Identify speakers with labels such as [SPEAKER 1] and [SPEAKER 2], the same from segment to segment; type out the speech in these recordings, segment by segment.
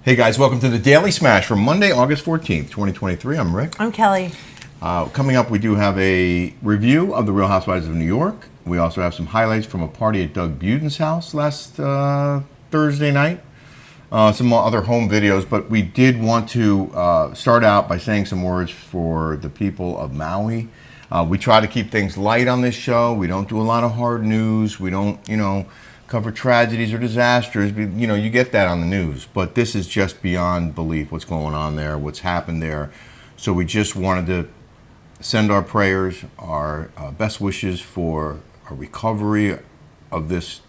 [SPEAKER 1] Hey guys, welcome to the Daily Smash for Monday, August 14th, 2023. I'm Rick.
[SPEAKER 2] I'm Kelly.
[SPEAKER 1] Coming up, we do have a review of the Real Housewives of New York. We also have some highlights from a party at Doug Budin's house last Thursday night. Some other home videos, but we did want to start out by saying some words for the people of Maui. We try to keep things light on this show. We don't do a lot of hard news. We don't, cover tragedies or disasters. You get that on the news, but this is just beyond belief what's going on there, what's happened there. So we just wanted to send our prayers, our best wishes for a recovery of this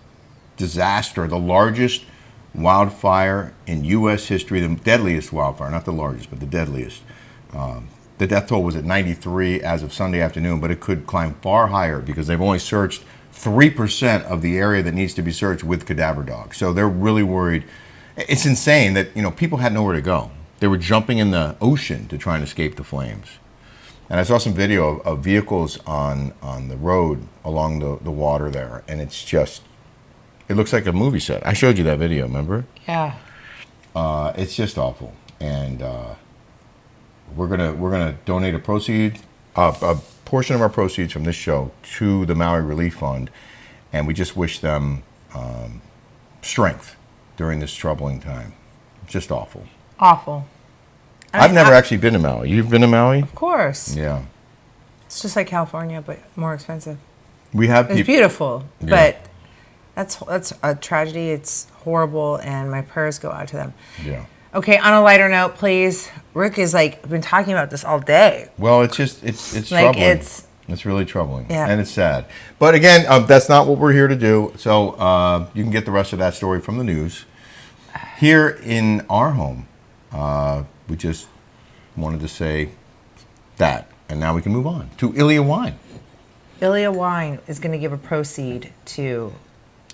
[SPEAKER 1] disaster, the largest wildfire in U.S. history, the deadliest wildfire, not the largest, but the deadliest. The death toll was at 93 as of Sunday afternoon, but it could climb far higher because they've only searched 3% of the area that needs to be searched with cadaver dogs. So they're really worried. It's insane that, people had nowhere to go. They were jumping in the ocean to try and escape the flames. And I saw some video of vehicles on the road along the water there, and it's just, it looks like a movie set. I showed you that video, remember?
[SPEAKER 2] Yeah.
[SPEAKER 1] It's just awful. And we're gonna donate a portion of our proceeds from this show to the Maui Relief Fund, and we just wish them strength during this troubling time. Just awful.
[SPEAKER 2] Awful.
[SPEAKER 1] I've never actually been to Maui. You've been to Maui?
[SPEAKER 2] Of course.
[SPEAKER 1] Yeah.
[SPEAKER 2] It's just like California, but more expensive.
[SPEAKER 1] We have.
[SPEAKER 2] It's beautiful,
[SPEAKER 1] Yeah.
[SPEAKER 2] but that's a tragedy. It's horrible, and my prayers go out to them.
[SPEAKER 1] Yeah.
[SPEAKER 2] Okay, on a lighter note, please. Rick is been talking about this all day.
[SPEAKER 1] Well, it's troubling. It's really troubling.
[SPEAKER 2] Yeah.
[SPEAKER 1] And it's sad. But again, that's not what we're here to do. So you can get the rest of that story from the news. Here in our home, we just wanted to say that. And now we can move on to Ilia Wine.
[SPEAKER 2] Ilia Wine is going to give a proceed to...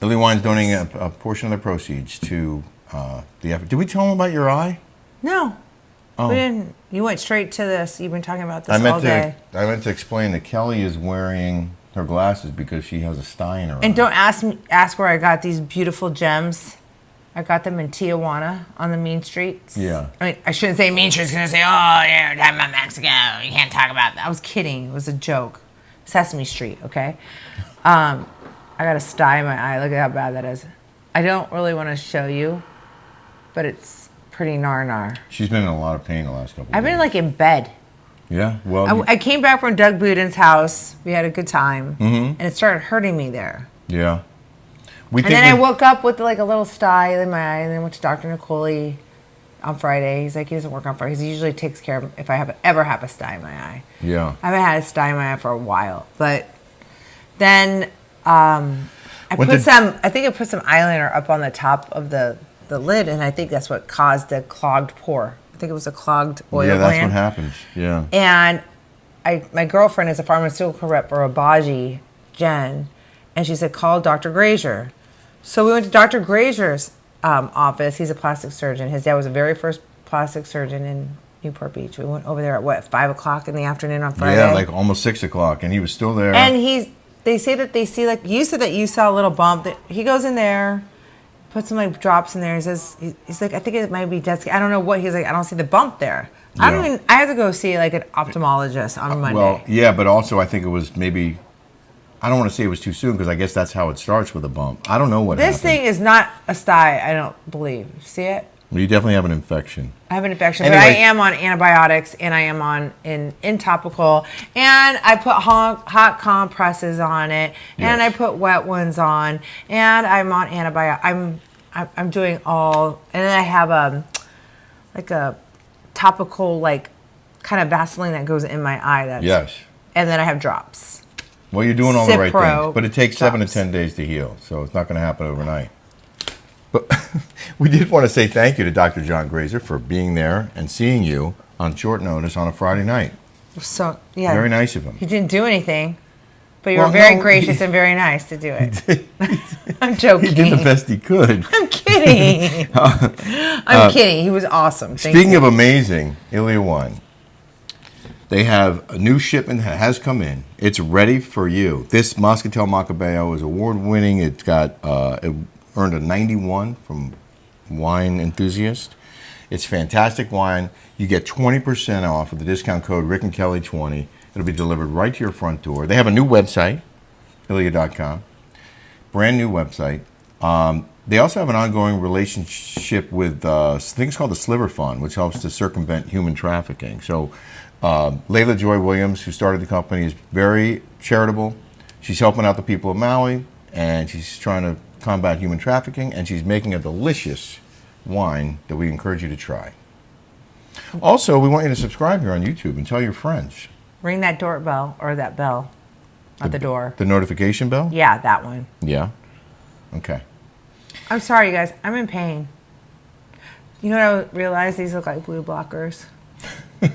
[SPEAKER 1] Ilia Wine's donating a portion of their proceeds to the effort. Did we tell them about your eye?
[SPEAKER 2] No.
[SPEAKER 1] Oh.
[SPEAKER 2] We didn't. You went straight to this. You've been talking about this all day.
[SPEAKER 1] I meant to explain that Kelly is wearing her glasses because she has a STYE in her eye.
[SPEAKER 2] And don't ask where I got these beautiful gems. I got them in Tijuana on the mean streets.
[SPEAKER 1] Yeah.
[SPEAKER 2] I mean, I shouldn't say mean streets because I say, oh, you're talking about Mexico. You can't talk about that. I was kidding. It was a joke. Sesame Street, okay? I got a STYE in my eye. Look at how bad that is. I don't really want to show you, but it's pretty nar.
[SPEAKER 1] She's been in a lot of pain the last couple of
[SPEAKER 2] I've
[SPEAKER 1] days.
[SPEAKER 2] been in bed.
[SPEAKER 1] Yeah, well...
[SPEAKER 2] I came back from Doug Budin's house. We had a good time.
[SPEAKER 1] Mm-hmm.
[SPEAKER 2] And it started hurting me there.
[SPEAKER 1] Yeah.
[SPEAKER 2] And then I woke up with a little STYE in my eye, and then went to Dr. Nicole on Friday. He's like, he doesn't work on Fridays. He usually takes care of if I ever have a STYE in my eye.
[SPEAKER 1] Yeah.
[SPEAKER 2] I haven't had a STYE in my eye for a while. But then I think I put some eyeliner up on the top of the lid, and I think that's what caused the clogged pore. I think it was a clogged oil gland.
[SPEAKER 1] Yeah, that's what happens. Yeah.
[SPEAKER 2] And my girlfriend is a pharmaceutical rep for Abaji, Jen, and she said, call Dr. Grazier. So we went to Dr. Grazier's office. He's a plastic surgeon. His dad was the very first plastic surgeon in Newport Beach. We went over there at 5 o'clock in the afternoon on Friday?
[SPEAKER 1] Yeah, almost 6 o'clock, and he was still there.
[SPEAKER 2] And they say that they see, you said that you saw a little bump. That he goes in there, puts some drops in there. He says, he's like, I think it might be dead skin. I don't know what. He's like, I don't see the bump there.
[SPEAKER 1] Yeah.
[SPEAKER 2] I have to go see an ophthalmologist on Monday.
[SPEAKER 1] Well, yeah, but also I think it was maybe, I don't want to say it was too soon because I guess that's how it starts with a bump. I don't know what happened.
[SPEAKER 2] This thing is not a STYE, I don't believe. See it?
[SPEAKER 1] Well, you definitely have an infection.
[SPEAKER 2] I have an infection,
[SPEAKER 1] Anyway.
[SPEAKER 2] but I am on antibiotics, and I am on in topical, and I put hot compresses on it, and
[SPEAKER 1] Yes.
[SPEAKER 2] I put wet ones on, and I'm on antibiotics. I'm doing all, and then I have a topical kind of Vaseline that goes in my eye.
[SPEAKER 1] Yes.
[SPEAKER 2] And then I have drops.
[SPEAKER 1] Well, you're doing all the right
[SPEAKER 2] Cipro
[SPEAKER 1] things, but it takes 7 to
[SPEAKER 2] drops.
[SPEAKER 1] 10 days to heal, so it's not going to happen overnight. But we did want to say thank you to Dr. John Grazier for being there and seeing you on short notice on a Friday night.
[SPEAKER 2] So yeah,
[SPEAKER 1] Very nice of him.
[SPEAKER 2] He didn't do anything, but you
[SPEAKER 1] Well,
[SPEAKER 2] were very
[SPEAKER 1] no,
[SPEAKER 2] gracious and very nice to do it. I'm joking.
[SPEAKER 1] He did the best he could.
[SPEAKER 2] I'm kidding. I'm kidding. He was awesome.
[SPEAKER 1] Speaking of amazing, Ilia Wine. They have a new shipment that has come in. It's ready for you. This Moscatel Macabeo is award-winning. It earned a 91 from Wine Enthusiast. It's fantastic wine. You get 20% off with the discount code Rick and Kelly 20. It'll be delivered right to your front door. They have a new website, Ilia.com. Brand new website. They also have an ongoing relationship with things called the Sliver Fund, which helps to circumvent human trafficking. So Layla Joy Williams, who started the company, is very charitable. She's helping out the people of Maui, and she's trying to combat human trafficking, and she's making a delicious wine that we encourage you to try. Also, we want you to subscribe here on YouTube and tell your friends.
[SPEAKER 2] Ring that doorbell or that bell at the door.
[SPEAKER 1] The notification bell?
[SPEAKER 2] Yeah, that one.
[SPEAKER 1] Yeah. Okay.
[SPEAKER 2] I'm sorry, you guys. I'm in pain. You know what I realized? These look like blue blockers. Do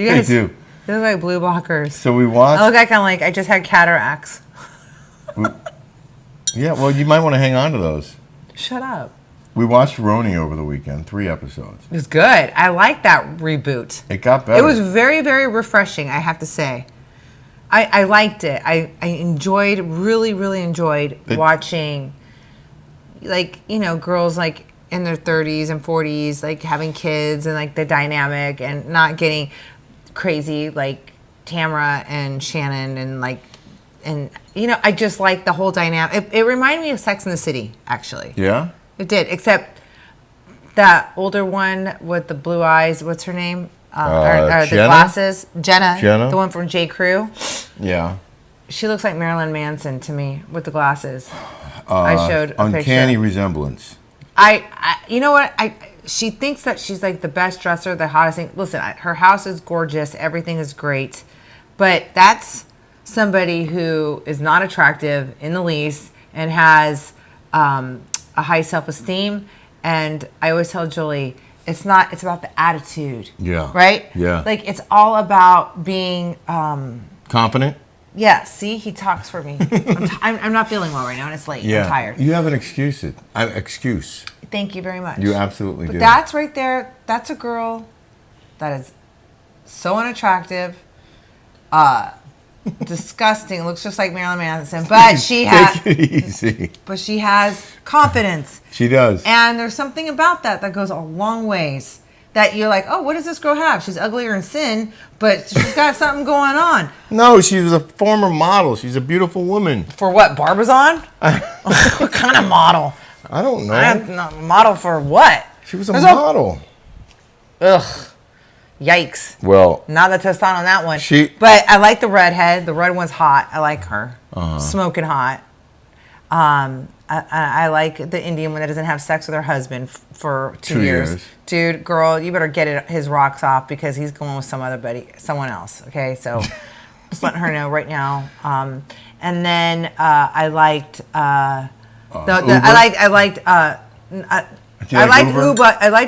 [SPEAKER 2] you guys?
[SPEAKER 1] They do.
[SPEAKER 2] They look like blue blockers.
[SPEAKER 1] So we watched.
[SPEAKER 2] I look like I just had cataracts.
[SPEAKER 1] Yeah, well, you might want to hang on to those.
[SPEAKER 2] Shut up.
[SPEAKER 1] We watched Rooney over the weekend, 3 episodes.
[SPEAKER 2] It was good. I like that reboot.
[SPEAKER 1] It got better.
[SPEAKER 2] It was very, very refreshing, I have to say. I liked it. I really, really enjoyed watching, like, you know, girls like in their 30s and 40s, like having kids and like the dynamic and not getting crazy like Tamara and Shannon and like, and you know, I just like the whole dynamic. It reminded me of Sex and the City, actually.
[SPEAKER 1] Yeah?
[SPEAKER 2] It did, except that older one with the blue eyes, what's her name? Or the glasses. Jenna. The one from J. Crew.
[SPEAKER 1] Yeah.
[SPEAKER 2] She looks like Marilyn Manson to me with the glasses. I showed a
[SPEAKER 1] Uncanny
[SPEAKER 2] picture.
[SPEAKER 1] resemblance.
[SPEAKER 2] You know what? She thinks that she's like the best dresser, the hottest thing. Listen, her house is gorgeous. Everything is great. But that's somebody who is not attractive in the least and has a high self-esteem. And I always tell Julie, it's about the attitude.
[SPEAKER 1] Yeah.
[SPEAKER 2] Right?
[SPEAKER 1] Yeah.
[SPEAKER 2] Like, it's all about being...
[SPEAKER 1] Confident?
[SPEAKER 2] Yeah, see? He talks for me. I'm not feeling well right now, and it's late.
[SPEAKER 1] Yeah.
[SPEAKER 2] I'm tired.
[SPEAKER 1] You have an excuse.
[SPEAKER 2] Thank you very much.
[SPEAKER 1] You absolutely do.
[SPEAKER 2] That's right there. That's a girl that is so unattractive, disgusting. Looks just like Marilyn Manson, but she has.
[SPEAKER 1] Take it easy.
[SPEAKER 2] But she has confidence.
[SPEAKER 1] She does.
[SPEAKER 2] And there's something about that goes a long ways. That you're like, oh, what does this girl have? She's uglier in sin, but she's got something going on.
[SPEAKER 1] No, she was a former model. She's a beautiful woman.
[SPEAKER 2] For what? Barbizon? What kind of model?
[SPEAKER 1] I don't know.
[SPEAKER 2] Model for what?
[SPEAKER 1] She was a model.
[SPEAKER 2] Ugh. Yikes.
[SPEAKER 1] Well.
[SPEAKER 2] Not the testosterone on that one.
[SPEAKER 1] But
[SPEAKER 2] I like the redhead. The red one's hot. I like her. Smoking hot. I like the Indian one that doesn't have sex with her husband for 2 years. Dude, girl, you better get his rocks off because he's going with someone else. Okay, so just letting her know right now. And then I liked Uba. I liked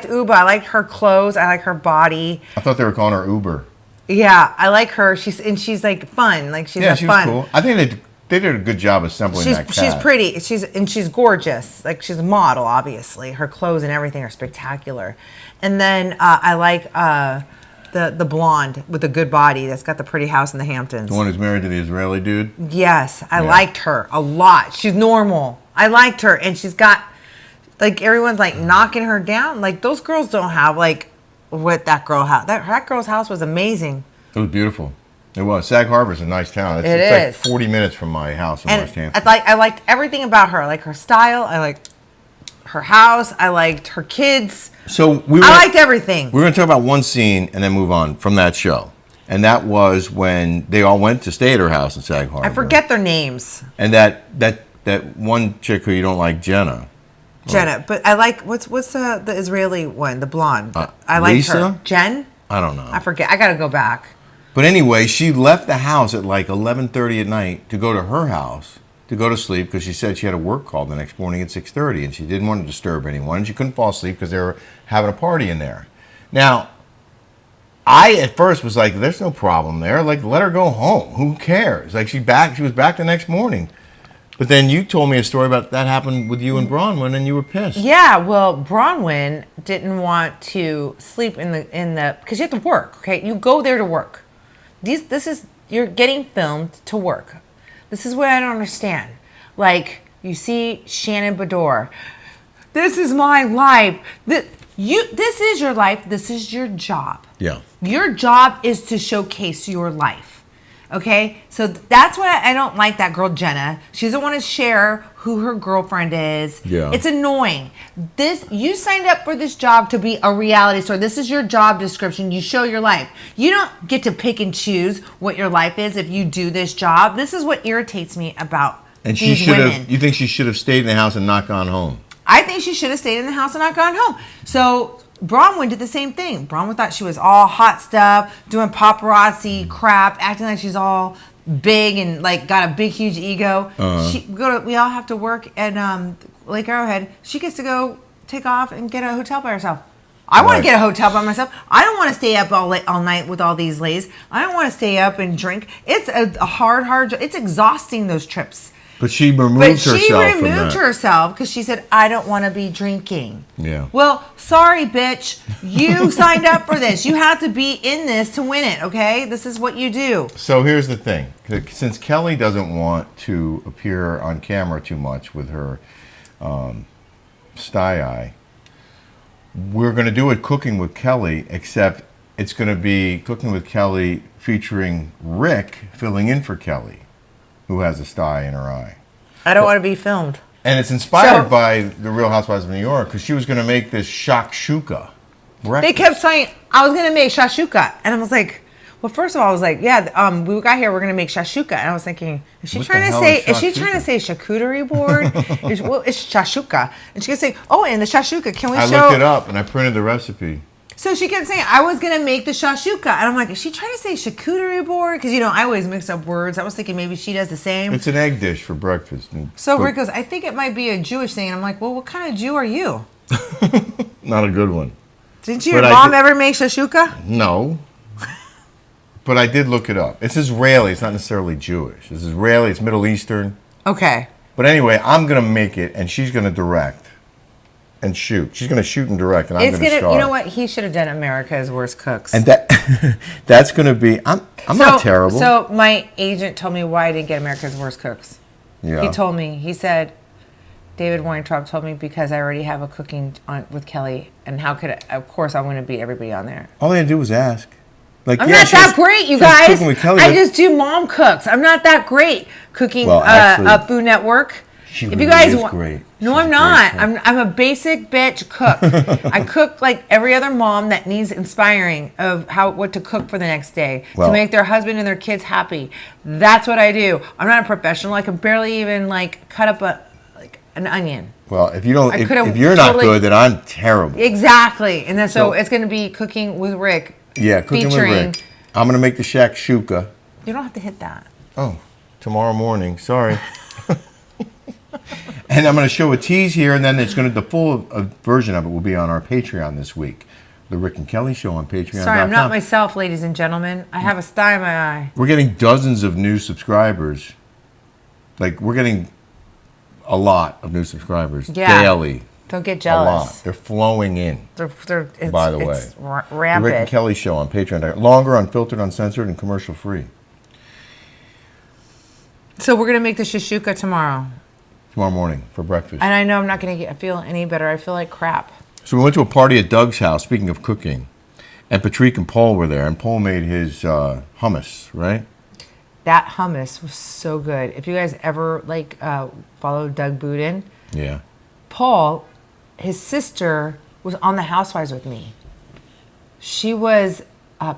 [SPEAKER 2] Uba. I liked her clothes. I like her body.
[SPEAKER 1] I thought they were calling her Uber.
[SPEAKER 2] Yeah, I like her. She's like fun. Like she's
[SPEAKER 1] she
[SPEAKER 2] fun.
[SPEAKER 1] was cool. I think they did a good job assembling that cast.
[SPEAKER 2] She's pretty. She's gorgeous. Like she's a model, obviously. Her clothes and everything are spectacular. And then I like the blonde with the good body that's got the pretty house in the Hamptons.
[SPEAKER 1] The one who's married to the Israeli dude?
[SPEAKER 2] Yes, I liked her a lot. She's normal. I liked her, and she's got like everyone's like knocking her down. Like those girls don't have like what that girl had. That girl's house was amazing.
[SPEAKER 1] It was beautiful. It was. Sag Harbor's a nice town. It's like 40 minutes from my house in West Hampton.
[SPEAKER 2] I liked everything about her. I like her style. I liked her house. I liked her kids.
[SPEAKER 1] I
[SPEAKER 2] liked everything.
[SPEAKER 1] We're going to talk about one scene and then move on from that show. And that was when they all went to stay at her house in Sag Harbor.
[SPEAKER 2] I forget their names.
[SPEAKER 1] And that one chick who you don't like, Jenna.
[SPEAKER 2] But I like what's the Israeli one, the blonde. I like her. Jen?
[SPEAKER 1] I don't know.
[SPEAKER 2] I forget. I got to go back.
[SPEAKER 1] But anyway, she left the house at like 11:30 at night to go to her house to go to sleep because she said she had a work call the next morning at 6:30 and she didn't want to disturb anyone and she couldn't fall asleep because they were having a party in there. Now, I at first was like, "There's no problem there. Like, let her go home. Who cares?" Like she was back the next morning. But then you told me a story about that happened with you and Bronwyn, and you were pissed.
[SPEAKER 2] Yeah, well, Bronwyn didn't want to sleep in the because you have to work. Okay, you go there to work. You're getting filmed to work. This is what I don't understand. Like, you see Shannon Bedore. This is my life. This is your life. This is your job.
[SPEAKER 1] Yeah.
[SPEAKER 2] Your job is to showcase your life. Okay, so that's why I don't like that girl Jenna. She doesn't want to share who her girlfriend is.
[SPEAKER 1] Yeah.
[SPEAKER 2] It's annoying. You signed up for this job to be a reality star. This is your job description. You show your life. You don't get to pick and choose what your life is if you do this job. This is what irritates me about these women.
[SPEAKER 1] You think she should have stayed in the house and not gone home?
[SPEAKER 2] I think she should have stayed in the house and not gone home. So Bronwyn did the same thing. Bronwyn thought she was all hot stuff, doing paparazzi crap, acting like she's all big and like got a big, huge ego. We all have to work at Lake Arrowhead. She gets to go take off and get a hotel by herself. I want to get a hotel by myself. I don't want to stay up all night with all these ladies. I don't want to stay up and drink. It's a hard job. It's exhausting, those trips.
[SPEAKER 1] But she removed
[SPEAKER 2] herself because she said, I don't want to be drinking.
[SPEAKER 1] Yeah.
[SPEAKER 2] Well, sorry, bitch. You signed up for this. You have to be in this to win it, okay? This is what you do.
[SPEAKER 1] So here's the thing. Since Kelly doesn't want to appear on camera too much with her STYE, we're going to do it Cooking with Kelly, except it's going to be Cooking with Kelly featuring Rick filling in for Kelly, who has a STYE in her eye.
[SPEAKER 2] I don't want to be filmed.
[SPEAKER 1] And it's inspired by the Real Housewives of New York, because she was going to make this shakshuka breakfast.
[SPEAKER 2] They kept saying, I was going to make shakshuka. And I was like, well, first of all, I was like, yeah, we got here, we're going to make shakshuka. And I was thinking, is she trying to say charcuterie board? It's shakshuka. And she could say, oh, and the shakshuka, can we show?
[SPEAKER 1] I looked it up, and I printed the recipe.
[SPEAKER 2] So she kept saying, I was going to make the shakshuka. And I'm like, is she trying to say charcuterie board? Because, I always mix up words. I was thinking maybe she does the same.
[SPEAKER 1] It's an egg dish for breakfast.
[SPEAKER 2] So Rick goes, I think it might be a Jewish thing. And I'm like, well, what kind of Jew are you?
[SPEAKER 1] Not a good one.
[SPEAKER 2] Did your mom ever make shakshuka?
[SPEAKER 1] No. But I did look it up. It's Israeli. It's not necessarily Jewish. It's Israeli. It's Middle Eastern.
[SPEAKER 2] Okay.
[SPEAKER 1] But anyway, I'm going to make it, and she's going to direct. And shoot. She's going to shoot and direct, and I'm going to star.
[SPEAKER 2] You know what? He should have done America's Worst Cooks.
[SPEAKER 1] And that's going to be... I'm not terrible.
[SPEAKER 2] So my agent told me why I didn't get America's Worst Cooks.
[SPEAKER 1] Yeah.
[SPEAKER 2] He told me. He said, David Weintraub told me because I already have a cooking with Kelly, and how could of course I want to beat everybody on there.
[SPEAKER 1] All they had to do was ask. Like,
[SPEAKER 2] I'm not that great, you guys. I just do mom cooks. I'm not that great cooking Food Network.
[SPEAKER 1] If you guys want, great.
[SPEAKER 2] No, I'm not. I'm a basic bitch cook. I cook like every other mom that needs inspiring of what to cook for the next day to make their husband and their kids happy. That's what I do. I'm not a professional. I can barely even cut up an onion.
[SPEAKER 1] Well, if you don't, if you're not good, then I'm terrible.
[SPEAKER 2] Exactly, and then so it's going to be Cooking with Rick.
[SPEAKER 1] Yeah, Cooking with Rick. I'm going to make the shakshuka.
[SPEAKER 2] You don't have to hit that.
[SPEAKER 1] Oh, tomorrow morning. Sorry. And I'm going to show a tease here, and then the full version of it will be on our Patreon this week. The Rick and Kelly Show on Patreon.com.
[SPEAKER 2] Sorry, I'm not myself, ladies and gentlemen. I have a STYE in my eye.
[SPEAKER 1] We're getting dozens of new subscribers. We're getting a lot of new subscribers daily.
[SPEAKER 2] Don't get jealous.
[SPEAKER 1] A lot. They're flowing in. By the way,
[SPEAKER 2] it's rampant.
[SPEAKER 1] The Rick and Kelly Show on Patreon. Longer, unfiltered, uncensored, and commercial free.
[SPEAKER 2] So we're gonna make the shakshuka tomorrow.
[SPEAKER 1] Tomorrow morning for breakfast.
[SPEAKER 2] And I know I'm not gonna feel any better. I feel like crap.
[SPEAKER 1] So we went to a party at Doug's house. Speaking of cooking, and Patrik and Pol were there, and Pol made his hummus, right?
[SPEAKER 2] That hummus was so good. If you guys ever follow Doug Budin,
[SPEAKER 1] yeah.
[SPEAKER 2] Pol, his sister was on the Housewives with me. She was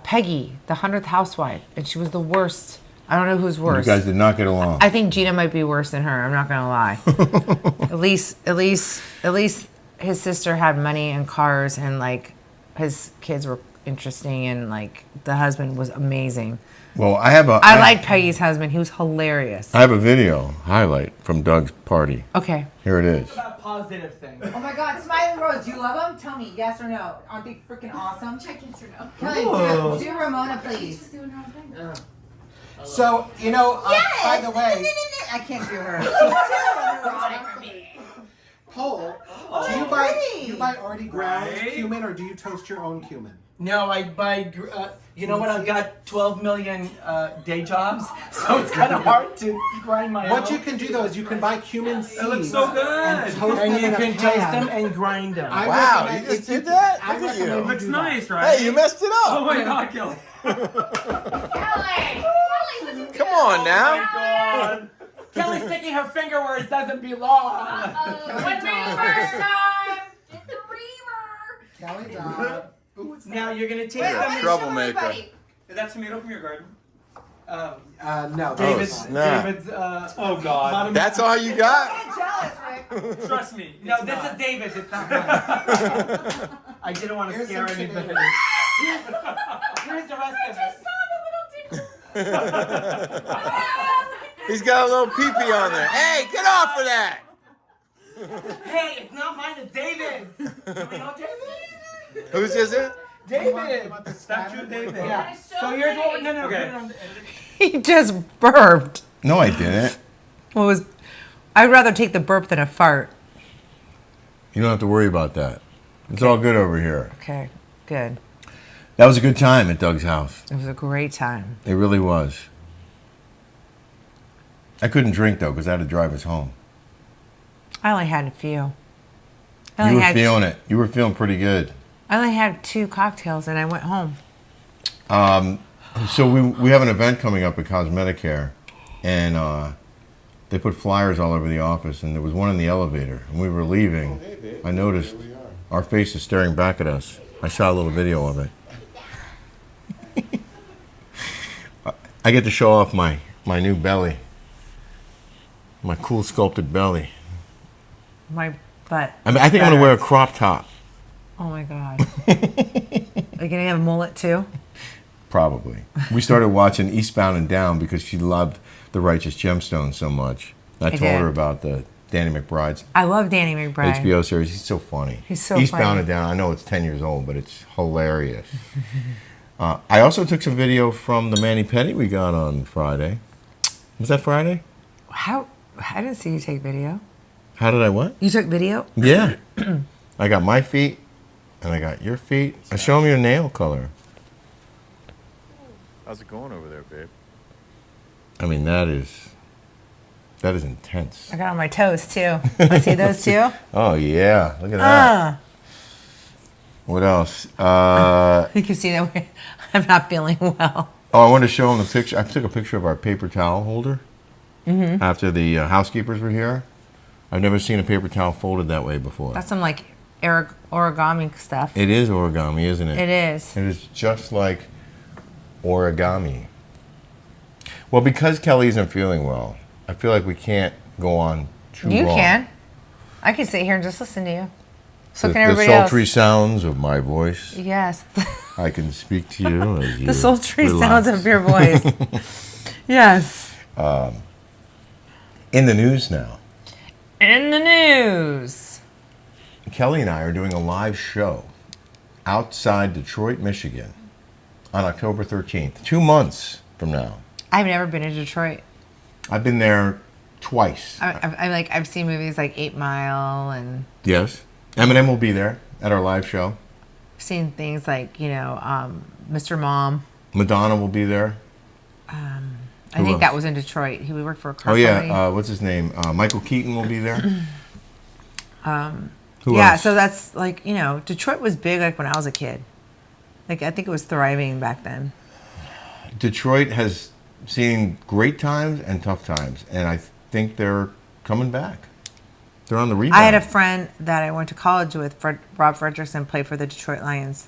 [SPEAKER 2] Peggy, the 100th housewife, and she was the worst. I don't know who's worse.
[SPEAKER 1] You guys did not get along.
[SPEAKER 2] I think Gina might be worse than her. I'm not gonna lie. At least his sister had money and cars, and his kids were interesting, and the husband was amazing.
[SPEAKER 1] Well,
[SPEAKER 2] I like Peggy's husband. He was hilarious.
[SPEAKER 1] I have a video highlight from Doug's party.
[SPEAKER 2] Okay.
[SPEAKER 1] Here it is.
[SPEAKER 3] About positive things.
[SPEAKER 2] Oh my God, Smiley Rose, do you love them? Tell me, yes or no. Aren't they freaking awesome?
[SPEAKER 4] Check yes or no.
[SPEAKER 2] Kelly, do Ramona, please.
[SPEAKER 4] She's doing her own thing.
[SPEAKER 3] So,
[SPEAKER 2] Yes!
[SPEAKER 3] by the way,
[SPEAKER 2] I can't do her.
[SPEAKER 3] Pol, do you buy already ground cumin, or do you toast your own cumin? No, I buy. You know what? I've got 12 million day jobs, so it's kind of hard to grind my.
[SPEAKER 4] What you can do though is you can buy cumin seeds.
[SPEAKER 3] It looks so good.
[SPEAKER 4] And toast
[SPEAKER 3] And
[SPEAKER 4] them
[SPEAKER 3] you
[SPEAKER 4] in a
[SPEAKER 3] can
[SPEAKER 4] pan.
[SPEAKER 3] toast them and grind them.
[SPEAKER 4] I
[SPEAKER 5] Wow,
[SPEAKER 4] recommend
[SPEAKER 5] you just
[SPEAKER 4] if
[SPEAKER 5] did that?
[SPEAKER 4] I
[SPEAKER 5] Look at
[SPEAKER 4] recommend
[SPEAKER 5] you.
[SPEAKER 4] you
[SPEAKER 3] Looks
[SPEAKER 4] do that.
[SPEAKER 3] nice, right?
[SPEAKER 5] Hey, you messed it
[SPEAKER 3] Oh
[SPEAKER 5] up.
[SPEAKER 3] my God, Kelly!
[SPEAKER 6] Kelly,
[SPEAKER 5] Come on now.
[SPEAKER 3] God. Kelly's sticking her finger where it doesn't belong.
[SPEAKER 6] When first time, get the reamer.
[SPEAKER 4] Kelly Dodd. Ooh, it's
[SPEAKER 3] Now you're gonna taste
[SPEAKER 5] You're a
[SPEAKER 3] them.
[SPEAKER 5] troublemaker.
[SPEAKER 3] Is that tomato from your garden?
[SPEAKER 4] no.
[SPEAKER 3] David's.
[SPEAKER 5] snap.
[SPEAKER 3] David's. Oh God. Bottom
[SPEAKER 5] That's all you got?
[SPEAKER 6] Jealous, Rick.
[SPEAKER 3] Trust me. No, this is David's. It's not mine. I didn't want to
[SPEAKER 4] Here's
[SPEAKER 3] scare
[SPEAKER 4] some
[SPEAKER 3] anybody.
[SPEAKER 4] tomato.
[SPEAKER 3] Here's the rest of it.
[SPEAKER 5] He's got a little pee-pee on there. Hey, get off of that.
[SPEAKER 3] Hey, it's not mine. It's David's. Do we know David?
[SPEAKER 5] Whose is it?
[SPEAKER 3] David.
[SPEAKER 4] That's
[SPEAKER 3] you, David.
[SPEAKER 6] That
[SPEAKER 3] Yeah.
[SPEAKER 6] is so
[SPEAKER 3] So here's what.
[SPEAKER 6] pretty.
[SPEAKER 3] No.
[SPEAKER 7] Okay.
[SPEAKER 3] Put it on the-
[SPEAKER 2] He just burped.
[SPEAKER 1] No, I didn't.
[SPEAKER 2] What was? I'd rather take the burp than a fart.
[SPEAKER 1] You don't have to worry about that. It's all good over here.
[SPEAKER 2] Okay, good.
[SPEAKER 1] That was a good time at Doug's house.
[SPEAKER 2] It was a great time.
[SPEAKER 1] It really was. I couldn't drink though because I had to drive us home.
[SPEAKER 2] I only had a few.
[SPEAKER 1] You were feeling it. You were feeling pretty good.
[SPEAKER 2] I only had 2 cocktails and I went home.
[SPEAKER 1] So we have an event coming up at Cosmeticare, and they put flyers all over the office, and there was one in the elevator. And we were leaving. I noticed our faces staring back at us. I saw a little video of it. I get to show off my new belly, my cool sculpted belly.
[SPEAKER 2] My butt.
[SPEAKER 1] I mean, I think I'm gonna wear a crop top.
[SPEAKER 2] Oh my God. Are you gonna have a mullet too?
[SPEAKER 1] Probably. We started watching Eastbound and Down because she loved The Righteous Gemstones so much. I told
[SPEAKER 2] did.
[SPEAKER 1] her about the Danny McBride's
[SPEAKER 2] I love Danny McBride.
[SPEAKER 1] HBO series. He's so funny.
[SPEAKER 2] He's so
[SPEAKER 1] Eastbound
[SPEAKER 2] funny.
[SPEAKER 1] and Down. I know it's 10 years old, but it's hilarious. I also took some video from the Mani Pedi we got on Friday. Was that Friday?
[SPEAKER 2] How? I didn't see you take video.
[SPEAKER 1] How did I what?
[SPEAKER 2] You took video?
[SPEAKER 1] Yeah. I got my feet, and I got your feet. Show them your nail color.
[SPEAKER 5] How's it going over there, babe?
[SPEAKER 1] I mean, that is intense.
[SPEAKER 2] I got on my toes too. I see those too.
[SPEAKER 1] Oh, yeah. Look at that. What else?
[SPEAKER 2] You can see that I'm not feeling well.
[SPEAKER 1] Oh, I wanted to show them the picture. I took a picture of our paper towel holder after the housekeepers were here. I've never seen a paper towel folded that way before.
[SPEAKER 2] That's some like origami stuff.
[SPEAKER 1] It is origami, isn't it?
[SPEAKER 2] It is.
[SPEAKER 1] It is just like origami. Well, because Kelly isn't feeling well, I feel like we can't go on too long.
[SPEAKER 2] You can. I can sit here and just listen to you. So
[SPEAKER 1] The,
[SPEAKER 2] can
[SPEAKER 1] the
[SPEAKER 2] everybody
[SPEAKER 1] sultry
[SPEAKER 2] else.
[SPEAKER 1] sounds of my voice.
[SPEAKER 2] Yes.
[SPEAKER 1] I can speak to you as you
[SPEAKER 2] The sultry
[SPEAKER 1] relax.
[SPEAKER 2] sounds of your voice. Yes.
[SPEAKER 1] In the news now.
[SPEAKER 2] In the news.
[SPEAKER 1] Kelly and I are doing a live show outside Detroit, Michigan on October 13th, 2 months from now.
[SPEAKER 2] I've never been to Detroit.
[SPEAKER 1] I've been there twice.
[SPEAKER 2] I've seen movies like 8 Mile and
[SPEAKER 1] Yes. Eminem will be there at our live show.
[SPEAKER 2] seen things like, Mr. Mom.
[SPEAKER 1] Madonna will be there.
[SPEAKER 2] I
[SPEAKER 1] Who
[SPEAKER 2] think
[SPEAKER 1] else?
[SPEAKER 2] that was in Detroit. He would work for a car
[SPEAKER 1] Oh,
[SPEAKER 2] company.
[SPEAKER 1] yeah. What's his name? Michael Keaton will be there. Who
[SPEAKER 2] Yeah,
[SPEAKER 1] else?
[SPEAKER 2] so that's like, Detroit was big like when I was a kid. Like I think it was thriving back then.
[SPEAKER 1] Detroit has seen great times and tough times, and I think they're coming back. They're on the rebound.
[SPEAKER 2] I had a friend that I went to college with, Rob Fredrickson, played for the Detroit Lions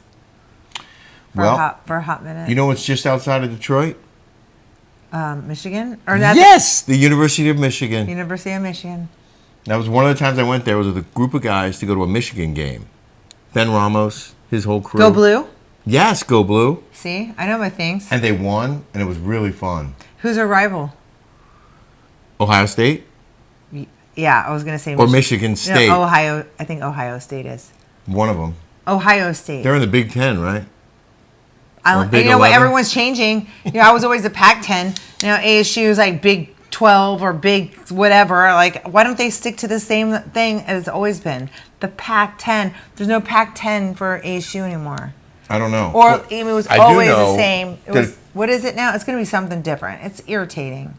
[SPEAKER 2] for a hot minute.
[SPEAKER 1] You know what's just outside of Detroit?
[SPEAKER 2] Michigan? Or that's
[SPEAKER 1] Yes, the University of Michigan.
[SPEAKER 2] University of Michigan.
[SPEAKER 1] That was one of the times I went there. Was with a group of guys to go to a Michigan game. Ben Ramos, his whole crew.
[SPEAKER 2] Go Blue?
[SPEAKER 1] Yes, go Blue.
[SPEAKER 2] See? I know my things.
[SPEAKER 1] And they won, and it was really fun.
[SPEAKER 2] Who's our rival?
[SPEAKER 1] Ohio State
[SPEAKER 2] Yeah, I was going to say
[SPEAKER 1] or Michigan State?
[SPEAKER 2] No, Ohio. I think Ohio State is.
[SPEAKER 1] One of them.
[SPEAKER 2] Ohio State.
[SPEAKER 1] They're in the Big Ten, right?
[SPEAKER 2] I
[SPEAKER 1] or Big
[SPEAKER 2] you know what?
[SPEAKER 1] 11?
[SPEAKER 2] Everyone's changing. I was always the Pac-10. Now ASU is like Big 12 or Big whatever. Like, why don't they stick to the same thing as it's always been? The Pac-10. There's no Pac-10 for ASU anymore.
[SPEAKER 1] I don't know.
[SPEAKER 2] Or it was
[SPEAKER 1] I do
[SPEAKER 2] always the
[SPEAKER 1] know
[SPEAKER 2] same.
[SPEAKER 1] that
[SPEAKER 2] What is it now? It's going to be something different. It's irritating.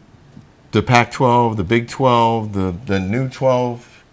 [SPEAKER 1] the Pac-12, the Big 12, the new 12,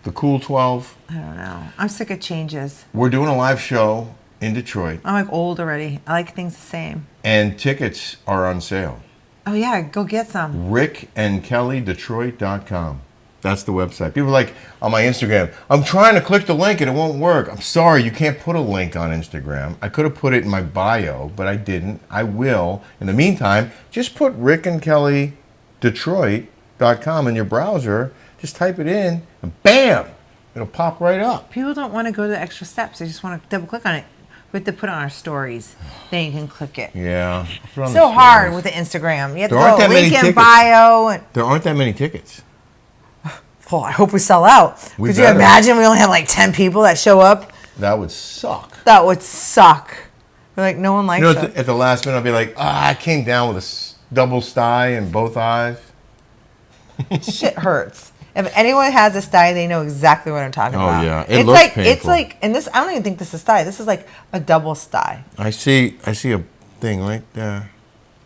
[SPEAKER 1] the cool 12.
[SPEAKER 2] I don't know. I'm sick of changes.
[SPEAKER 1] We're doing a live show in Detroit,
[SPEAKER 2] I'm like old already. I like things the same.
[SPEAKER 1] and tickets are on sale.
[SPEAKER 2] Oh yeah, go get some.
[SPEAKER 1] rickandkellydetroit.com. That's the website. People are like on my Instagram, I'm trying to click the link and it won't work. I'm sorry, you can't put a link on Instagram. I could have put it in my bio, but I didn't. I will. In the meantime, just put rickandkellydetroit.com in your browser. Just type it in and bam, it'll pop right up.
[SPEAKER 2] People don't want to go to the extra steps. They just want to double click on it. We have to put it on our stories. Then you can click it.
[SPEAKER 1] Yeah. Put it on
[SPEAKER 2] So
[SPEAKER 1] the
[SPEAKER 2] hard
[SPEAKER 1] stories.
[SPEAKER 2] with the Instagram. You have to
[SPEAKER 1] There aren't
[SPEAKER 2] go
[SPEAKER 1] that many
[SPEAKER 2] link in
[SPEAKER 1] tickets.
[SPEAKER 2] bio. And,
[SPEAKER 1] There aren't that many tickets.
[SPEAKER 2] oh, I hope we sell out.
[SPEAKER 1] We
[SPEAKER 2] Could you
[SPEAKER 1] better.
[SPEAKER 2] imagine we only have like 10 people that show up?
[SPEAKER 1] That would suck.
[SPEAKER 2] That would suck. We're like, no one likes
[SPEAKER 1] You know,
[SPEAKER 2] us.
[SPEAKER 1] at the last minute, I'll be like, I came down with a double STYE in both eyes.
[SPEAKER 2] Shit hurts. If anyone has a STYE, they know exactly what I'm talking
[SPEAKER 1] Oh,
[SPEAKER 2] about.
[SPEAKER 1] yeah. It
[SPEAKER 2] It's
[SPEAKER 1] looks
[SPEAKER 2] like it's
[SPEAKER 1] painful.
[SPEAKER 2] like, and this I don't even think this is STYE. This is like a double STYE.
[SPEAKER 1] I see a thing right there,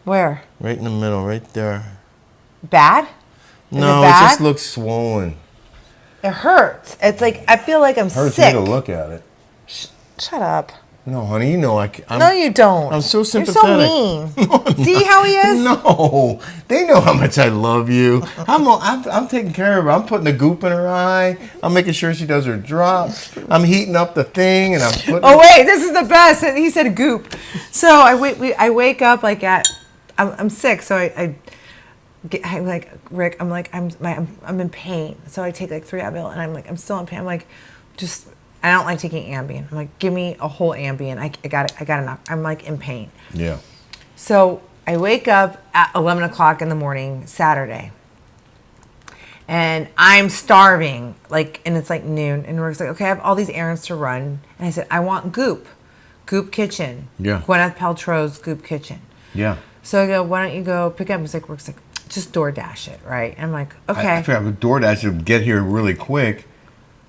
[SPEAKER 2] Where?
[SPEAKER 1] right in the middle, right there.
[SPEAKER 2] Bad? Is
[SPEAKER 1] No,
[SPEAKER 2] it
[SPEAKER 1] it
[SPEAKER 2] bad?
[SPEAKER 1] just looks swollen.
[SPEAKER 2] It hurts. It's like I feel like I'm
[SPEAKER 1] Hurts
[SPEAKER 2] sick.
[SPEAKER 1] me to look at it.
[SPEAKER 2] Shut up.
[SPEAKER 1] No, honey, you know I'm
[SPEAKER 2] No, you don't.
[SPEAKER 1] I'm so
[SPEAKER 2] You're
[SPEAKER 1] sympathetic.
[SPEAKER 2] so mean. See how he is?
[SPEAKER 1] No, they know how much I love you. I'm taking care of her. I'm putting the goop in her eye. I'm making sure she does her drops. I'm heating up the thing, and I'm putting.
[SPEAKER 2] Oh wait, this is the best. He said goop. So I wake up like I'm sick. So I'm like Rick. I'm like I'm in pain. So I take like 3 Advil, and I'm still in pain. I'm like, just I don't like taking Ambien. I'm like, give me a whole Ambien. I got enough. I'm like in pain.
[SPEAKER 1] Yeah.
[SPEAKER 2] So I wake up at 11 o'clock in the morning, Saturday, and I'm starving, and it's like noon, and Rick's like, okay, I have all these errands to run, and I said, I want Goop Kitchen.
[SPEAKER 1] Yeah.
[SPEAKER 2] Gwyneth Paltrow's Goop Kitchen.
[SPEAKER 1] Yeah.
[SPEAKER 2] So I go, why don't you go pick up? Rick's like, just DoorDash it, right? And I'm like, okay.
[SPEAKER 1] I figured DoorDash to get here really quick,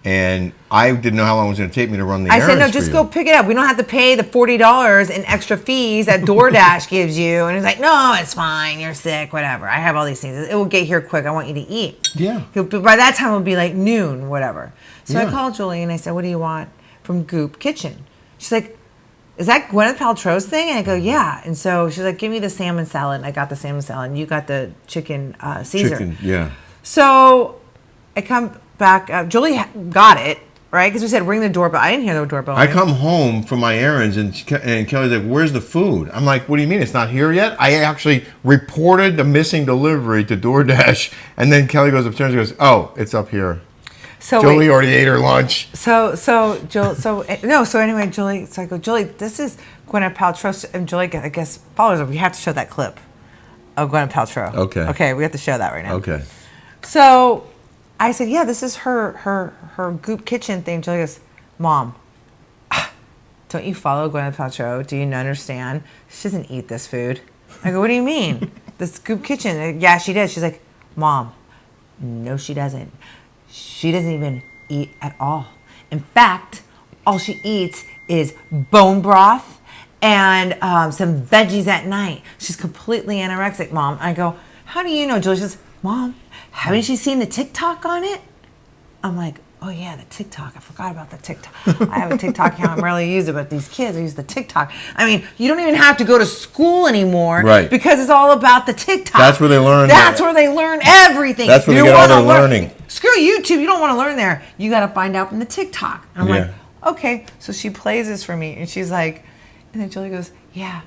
[SPEAKER 1] and I didn't know how long it was going to take me to run the
[SPEAKER 2] I
[SPEAKER 1] errands
[SPEAKER 2] said, no,
[SPEAKER 1] for
[SPEAKER 2] just
[SPEAKER 1] you.
[SPEAKER 2] go pick it up. We don't have to pay the $40 in extra fees that DoorDash gives you. And he's like, no, it's fine. You're sick, whatever. I have all these things. It will get here quick. I want you to eat.
[SPEAKER 1] Yeah.
[SPEAKER 2] But by that time, it'll be like noon, whatever. So I
[SPEAKER 1] Yeah.
[SPEAKER 2] called Julie and I said, what do you want from Goop Kitchen? She's like, is that Gwyneth Paltrow's thing? And I go, yeah. And so she's like, give me the salmon salad. And I got the salmon salad. And you got the chicken Caesar.
[SPEAKER 1] Chicken, yeah.
[SPEAKER 2] So I come back. Julie got it, right? Because we said ring the doorbell. I didn't hear the doorbell.
[SPEAKER 1] I
[SPEAKER 2] ring.
[SPEAKER 1] come home from my errands, and Kelly's like, where's the food? I'm like, what do you mean? It's not here yet? I actually reported the missing delivery to DoorDash, and then Kelly goes upstairs and goes, oh, it's up here.
[SPEAKER 2] So
[SPEAKER 1] Julie
[SPEAKER 2] wait,
[SPEAKER 1] already ate her lunch.
[SPEAKER 2] so anyway, Julie. So I go, Julie, this is Gwyneth Paltrow, and Julie, I guess, follows her. We have to show that clip of Gwyneth Paltrow.
[SPEAKER 1] Okay.
[SPEAKER 2] Okay, we have to show that right now.
[SPEAKER 1] Okay.
[SPEAKER 2] So I said, yeah, this is her Goop Kitchen thing. Julie goes, Mom, don't you follow Gwyneth Paltrow? Do you not understand? She doesn't eat this food. I go, what do you mean? This Goop Kitchen? Yeah, she does. She's like, Mom, no, she doesn't. She doesn't even eat at all. In fact, all she eats is bone broth and some veggies at night. She's completely anorexic, Mom. I go, how do you know? Julie says, Mom, haven't you seen the TikTok on it? I'm like, oh yeah, the TikTok. I forgot about the TikTok. I have a TikTok account. I rarely use it, but these kids use the TikTok. I mean, you don't even have to go to school anymore,
[SPEAKER 1] Right.
[SPEAKER 2] Because it's all about the TikTok.
[SPEAKER 1] That's where they learn.
[SPEAKER 2] That's where they learn everything.
[SPEAKER 1] That's where
[SPEAKER 2] You
[SPEAKER 1] they get all
[SPEAKER 2] wanna
[SPEAKER 1] their
[SPEAKER 2] learn-
[SPEAKER 1] learning.
[SPEAKER 2] Screw YouTube. You don't want to learn there. You got to find out from the TikTok. And I'm like,
[SPEAKER 1] Yeah.
[SPEAKER 2] okay. So she plays this for me, and she's like, and then Julie goes, yeah.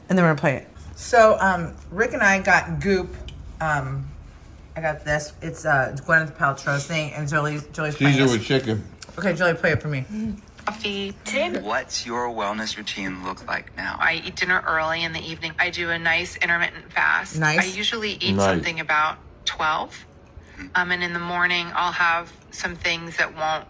[SPEAKER 2] And then we're gonna play it. So Rick and I got Goop. I got this. It's Gwyneth Paltrow's thing, and Julie's playing
[SPEAKER 5] Caesar
[SPEAKER 2] this.
[SPEAKER 5] with chicken.
[SPEAKER 2] Okay, Julie, play it for me.
[SPEAKER 7] Coffee.
[SPEAKER 8] What's your wellness routine look like now?
[SPEAKER 7] I eat dinner early in the evening. I do a nice intermittent fast.
[SPEAKER 2] Nice.
[SPEAKER 7] I usually eat
[SPEAKER 5] Nice.
[SPEAKER 7] something about 12. And in the morning, I'll have some things that won't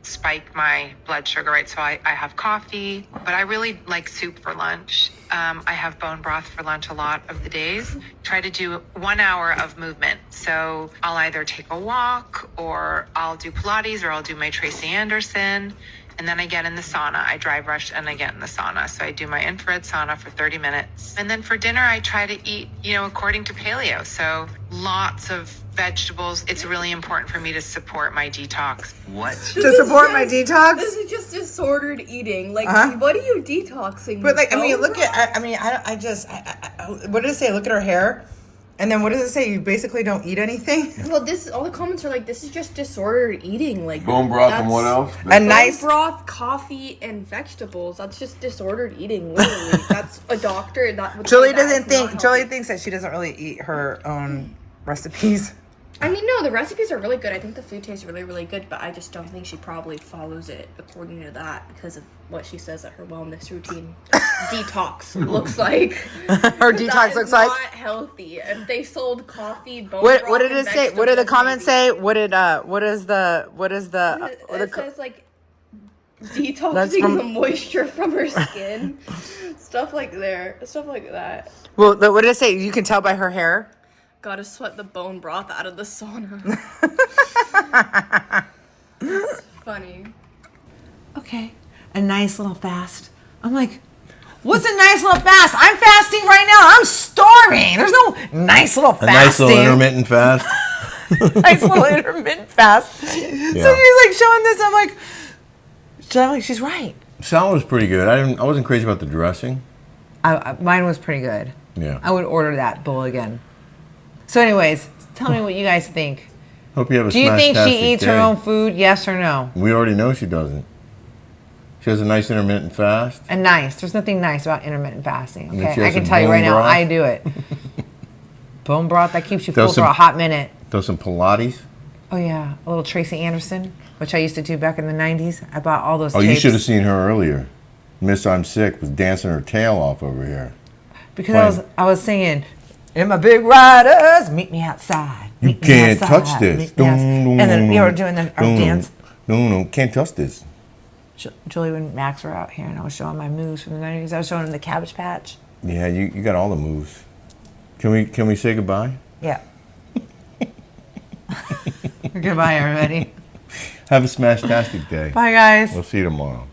[SPEAKER 7] spike my blood sugar, right? So I have coffee, but I really like soup for lunch. I have bone broth for lunch a lot of the days. Try to do 1 hour of movement. So I'll either take a walk, or I'll do Pilates, or I'll do my Tracy Anderson. And then I get in the sauna. I dry brush and I get in the sauna. So I do my infrared sauna for 30 minutes. And then for dinner, I try to eat, according to paleo. So lots of vegetables. It's really important for me to support my detox.
[SPEAKER 8] What?
[SPEAKER 2] To support my detox?
[SPEAKER 6] This is just disordered eating. Like,
[SPEAKER 2] Uh-huh.
[SPEAKER 6] what are you detoxing?
[SPEAKER 2] But like, I
[SPEAKER 6] with?
[SPEAKER 2] mean,
[SPEAKER 6] Bone
[SPEAKER 2] look at,
[SPEAKER 6] broth?
[SPEAKER 2] what did it say? Look at her hair. And then what does it say? You basically don't eat anything?
[SPEAKER 6] Well, all the comments are like, this is just disordered eating. Like
[SPEAKER 5] Bone broth and what else?
[SPEAKER 2] A
[SPEAKER 6] Bone
[SPEAKER 2] nice,
[SPEAKER 6] broth, coffee, and vegetables. That's just disordered eating. Literally, that's a doctor. That would
[SPEAKER 2] Julie
[SPEAKER 6] say that
[SPEAKER 2] doesn't
[SPEAKER 6] is
[SPEAKER 2] think,
[SPEAKER 6] not
[SPEAKER 2] Julie
[SPEAKER 6] healthy.
[SPEAKER 2] thinks that she doesn't really eat her own recipes.
[SPEAKER 6] I mean, no, the recipes are really good. I think the food tastes really, really good, but I just don't think she probably follows it according to that because of what she says that her wellness routine detox looks like.
[SPEAKER 2] Her detox looks like.
[SPEAKER 6] Not healthy. If they sold coffee, bone
[SPEAKER 2] What
[SPEAKER 6] broth,
[SPEAKER 2] did
[SPEAKER 6] and
[SPEAKER 2] it say? What did the
[SPEAKER 6] vegetables,
[SPEAKER 2] comments
[SPEAKER 6] maybe.
[SPEAKER 2] say? What is the
[SPEAKER 6] It says like detoxing
[SPEAKER 2] from-
[SPEAKER 6] the moisture from her skin, stuff like that.
[SPEAKER 2] well, what did it say? You can tell by her hair.
[SPEAKER 6] Gotta sweat the bone broth out of the sauna. It's funny.
[SPEAKER 2] Okay, a nice little fast. I'm like, what's a nice little fast? I'm fasting right now. I'm starving. There's no nice little
[SPEAKER 1] A
[SPEAKER 2] fasting.
[SPEAKER 1] nice little intermittent fast.
[SPEAKER 2] Nice little intermittent fast. So she's like showing this. I'm like, she's right.
[SPEAKER 1] Salad was pretty good. I wasn't crazy about the dressing.
[SPEAKER 2] Mine was pretty good.
[SPEAKER 1] Yeah.
[SPEAKER 2] I would order that bowl again. So, anyways, tell me what you guys think.
[SPEAKER 1] Hope you have a
[SPEAKER 2] Do you think she
[SPEAKER 1] smash-tastic
[SPEAKER 2] eats her
[SPEAKER 1] day.
[SPEAKER 2] own food? Yes or no?
[SPEAKER 1] We already know she doesn't. She has a nice intermittent fast.
[SPEAKER 2] And nice. There's nothing nice about intermittent fasting.
[SPEAKER 1] then
[SPEAKER 2] Okay,
[SPEAKER 1] she
[SPEAKER 2] I
[SPEAKER 1] has
[SPEAKER 2] can
[SPEAKER 1] some
[SPEAKER 2] tell you right
[SPEAKER 1] bone
[SPEAKER 2] now,
[SPEAKER 1] broth.
[SPEAKER 2] I do it. Bone broth that keeps you full
[SPEAKER 1] Does
[SPEAKER 2] for
[SPEAKER 1] some-
[SPEAKER 2] a hot minute.
[SPEAKER 1] Does some Pilates.
[SPEAKER 2] Oh yeah, a little Tracy Anderson, which I used to do back in the '90s. I bought all those.
[SPEAKER 1] Oh, you
[SPEAKER 2] tapes
[SPEAKER 1] should have seen her earlier. Miss I'm Sick was dancing her tail off over here.
[SPEAKER 2] Because I was singing, "In my big riders, meet me outside."
[SPEAKER 1] You
[SPEAKER 2] meet me
[SPEAKER 1] can't
[SPEAKER 2] outside,
[SPEAKER 1] touch this.
[SPEAKER 2] meet me outside." And then we were doing our dance.
[SPEAKER 1] No, can't touch this.
[SPEAKER 2] Julie and Max were out here, and I was showing my moves from the '90s. I was showing them the Cabbage Patch.
[SPEAKER 1] Yeah, you got all the moves. Can we say goodbye?
[SPEAKER 2] Yeah. Goodbye, everybody.
[SPEAKER 1] Have a smash-tastic day.
[SPEAKER 2] Bye, guys.
[SPEAKER 1] We'll see you tomorrow.